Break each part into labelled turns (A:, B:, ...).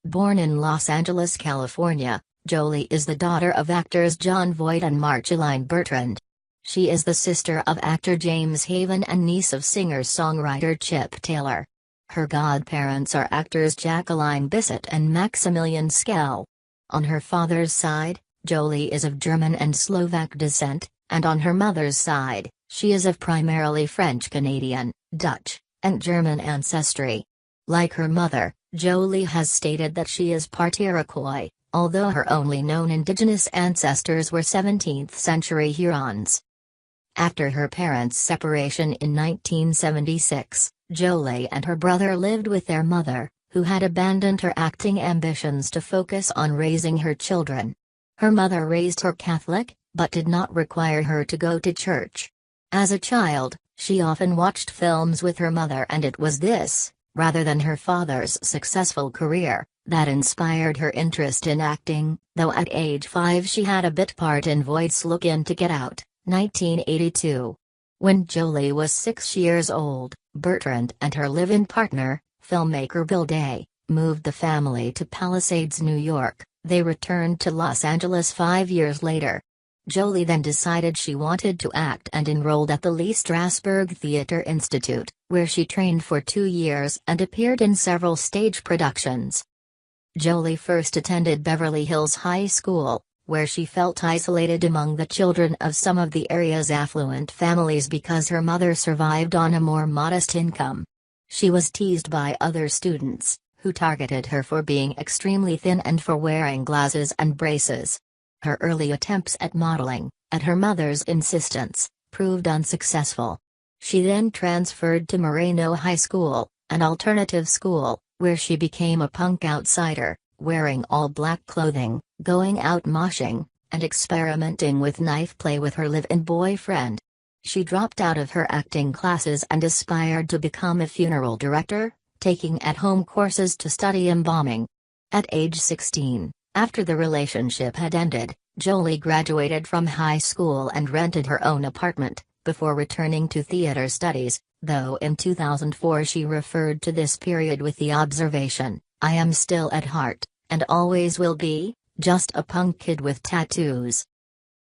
A: Born in Los Angeles, California, Jolie is the daughter of actors Jon Voight and Marcheline Bertrand. She is the sister of actor James Haven and niece of singer-songwriter Chip Taylor. Her godparents are actors Jacqueline Bisset and Maximilian Schell. On her father's side, Jolie is of German and Slovak descent, and on her mother's side, she is of primarily French-Canadian, Dutch, and German ancestry. Like her mother, Jolie has stated that she is part Iroquois, although her only known indigenous ancestors were 17th-century Hurons. After her parents' separation in 1976, Jolie and her brother lived with their mother, who had abandoned her acting ambitions to focus on raising her children. Her mother raised her Catholic, but did not require her to go to church. As a child, she often watched films with her mother, and it was this, rather than her father's successful career, that inspired her interest in acting, though at age 5 she had a bit part in Voight's Look In to Get Out, 1982. When Jolie was 6 years old, Bertrand and her live-in partner, filmmaker Bill Day, moved the family to Palisades, New York. They returned to Los Angeles 5 years later. Jolie then decided she wanted to act and enrolled at the Lee Strasberg Theatre Institute, where she trained for 2 years and appeared in several stage productions. Jolie first attended Beverly Hills High School, where she felt isolated among the children of some of the area's affluent families because her mother survived on a more modest income. She was teased by other students, who targeted her for being extremely thin and for wearing glasses and braces. Her early attempts at modeling, at her mother's insistence, proved unsuccessful. She then transferred to Moreno High School, an alternative school, where she became a punk outsider, wearing all black clothing, going out moshing, and experimenting with knife play with her live-in boyfriend. She dropped out of her acting classes and aspired to become a funeral director, taking at-home courses to study embalming. At age 16, after the relationship had ended, Jolie graduated from high school and rented her own apartment, before returning to theater studies, though in 2004 she referred to this period with the observation, "I am still at heart, and always will be, just a punk kid with tattoos."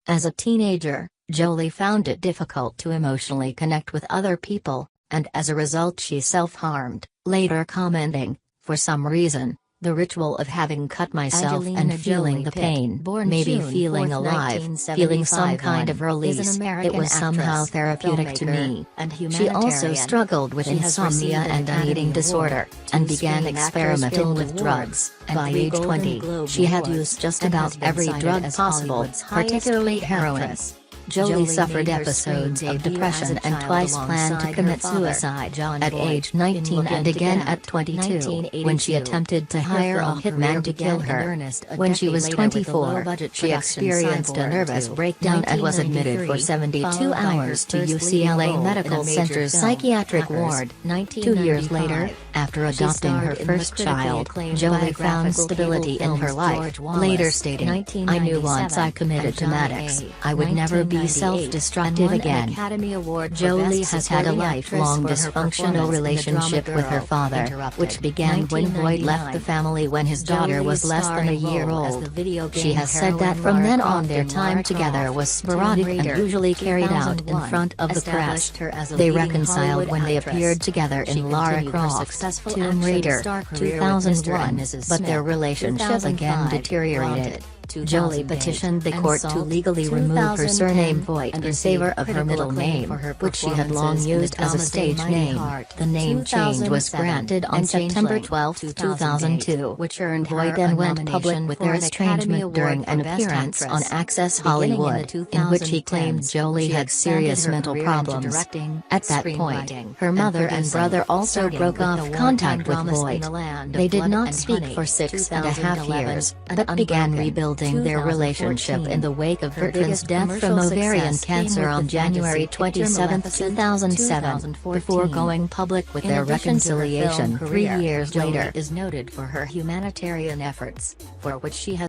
A: As a teenager, Jolie found it difficult to emotionally connect with other people, and as a result she self-harmed, later commenting, "For some reason, the ritual of having cut myself
B: Angelina
A: and feeling
B: Jolie
A: the
B: Pitt,
A: pain,
B: born
A: maybe
B: June
A: feeling
B: 4,
A: alive,
B: 1975,
A: feeling some kind of
B: is an
A: release,
B: American
A: it was somehow
B: actress,
A: therapeutic to
B: filmmaker,
A: me."
B: and
A: She also
B: humanitarian.
A: struggled with
B: She has
A: insomnia
B: received an
A: and an
B: Academy
A: eating
B: Award,
A: disorder,
B: 2
A: and began
B: Screen Actors
A: experimenting
B: Guild
A: with
B: Awards,
A: drugs.
B: and
A: By
B: 3
A: age
B: Golden
A: 20,
B: Globe
A: she had
B: Awards,
A: used just
B: and
A: about
B: has been
A: every
B: cited
A: drug
B: as
A: possible,
B: Hollywood's highest
A: particularly
B: paid
A: heroin.
B: actress.
A: Jolie suffered
B: made her
A: episodes
B: screen
A: of
B: debut
A: depression
B: as a
A: and
B: child
A: twice planned to
B: alongside
A: commit
B: her father,
A: suicide,
B: Jon
A: at
B: Voight,
A: age
B: in
A: 19
B: Look
A: and
B: In to
A: again
B: Get
A: at
B: Out,
A: 22, when she
B: 1982.
A: attempted to
B: Her
A: hire a
B: film career
A: hitman to kill
B: began in
A: her.
B: earnest a
A: When she
B: decade
A: was
B: later with the
A: 24,
B: low-budget
A: she
B: production
A: experienced a
B: Cyborg
A: nervous
B: 2,
A: breakdown and was admitted for
B: 1993,
A: 72
B: followed by her
A: hours to
B: first leading
A: UCLA
B: role in a
A: Medical
B: major
A: Center's
B: film,
A: psychiatric
B: Hackers,
A: ward. 2 years later,
B: 1995.
A: after
B: She
A: adopting her
B: starred in the
A: first
B: critically
A: child,
B: acclaimed
A: Jolie found
B: biographical
A: stability
B: cable
A: in her
B: films
A: life,
B: George Wallace,
A: later stating, "I knew once I
B: 1997,
A: committed to
B: and
A: Maddox,
B: John A.
A: I would never be
B: 1998,
A: self-destructive
B: and won an
A: again."
B: Academy Award for
A: Jolie
B: Best
A: has had a
B: Supporting Actress
A: lifelong
B: for her
A: dysfunctional
B: performance in the drama
A: relationship with her
B: Girl,
A: father,
B: Interrupted,
A: which began when Voight left the
B: 1999.
A: family when his daughter was
B: Jolie's
A: less than a
B: starring
A: year
B: role as
A: old.
B: the video
A: She
B: game
A: has said that
B: heroine
A: from
B: Lara
A: then on
B: Croft
A: their
B: in
A: time
B: Lara
A: together
B: Croft,
A: was
B: Tomb
A: sporadic and
B: Raider,
A: usually carried out in
B: 2001,
A: front of the press.
B: established her as a
A: They
B: leading
A: reconciled
B: Hollywood
A: when they
B: actress.
A: appeared together
B: She
A: in Lara
B: continued her
A: Croft,
B: successful
A: Tomb
B: action
A: Raider,
B: star career with Mr. and
A: 2001,
B: Mrs.
A: but their
B: Smith,
A: relationship again
B: 2005,
A: deteriorated.
B: Wanted,
A: Jolie
B: 2008,
A: petitioned the
B: and
A: court to
B: Salt,
A: legally remove her surname Voight
B: and
A: in favor
B: received
A: of her
B: critical
A: middle
B: acclaim
A: name,
B: for her
A: which she had long
B: performances in the
A: used as a
B: drama
A: stage
B: Mighty
A: name.
B: Heart,
A: The name change was
B: 2007,
A: granted on
B: and
A: September
B: Changeling,
A: 12, 2002,
B: which earned
A: Voight
B: her
A: then
B: a
A: went public
B: nomination
A: with
B: for
A: their
B: an Academy
A: estrangement
B: Award
A: during
B: for
A: an
B: Best
A: appearance on
B: Actress.
A: Access
B: Beginning in
A: Hollywood,
B: the
A: in which he claimed
B: 2010s,
A: Jolie
B: she
A: had
B: expanded
A: serious
B: her
A: mental
B: career into
A: problems.
B: directing,
A: At that point,
B: screenwriting,
A: her
B: and
A: mother and
B: producing,
A: brother also
B: starting
A: broke
B: with
A: off
B: the
A: contact with
B: wartime dramas In
A: Voight.
B: the Land of
A: They did
B: Blood
A: not
B: and
A: speak
B: Honey,
A: for 6.5
B: 2011,
A: years,
B: and
A: but began
B: Unbroken,
A: rebuilding their relationship in the wake of
B: Her
A: Bertrand's
B: biggest
A: death from
B: commercial
A: ovarian
B: success came
A: cancer
B: with
A: on
B: the
A: January
B: fantasy picture
A: 27,
B: Maleficent,
A: 2007, before
B: 2014.
A: going public with
B: In
A: their
B: addition to her
A: reconciliation
B: film
A: 3
B: career,
A: years
B: Jolie
A: later.
B: is noted for her humanitarian efforts, for which she has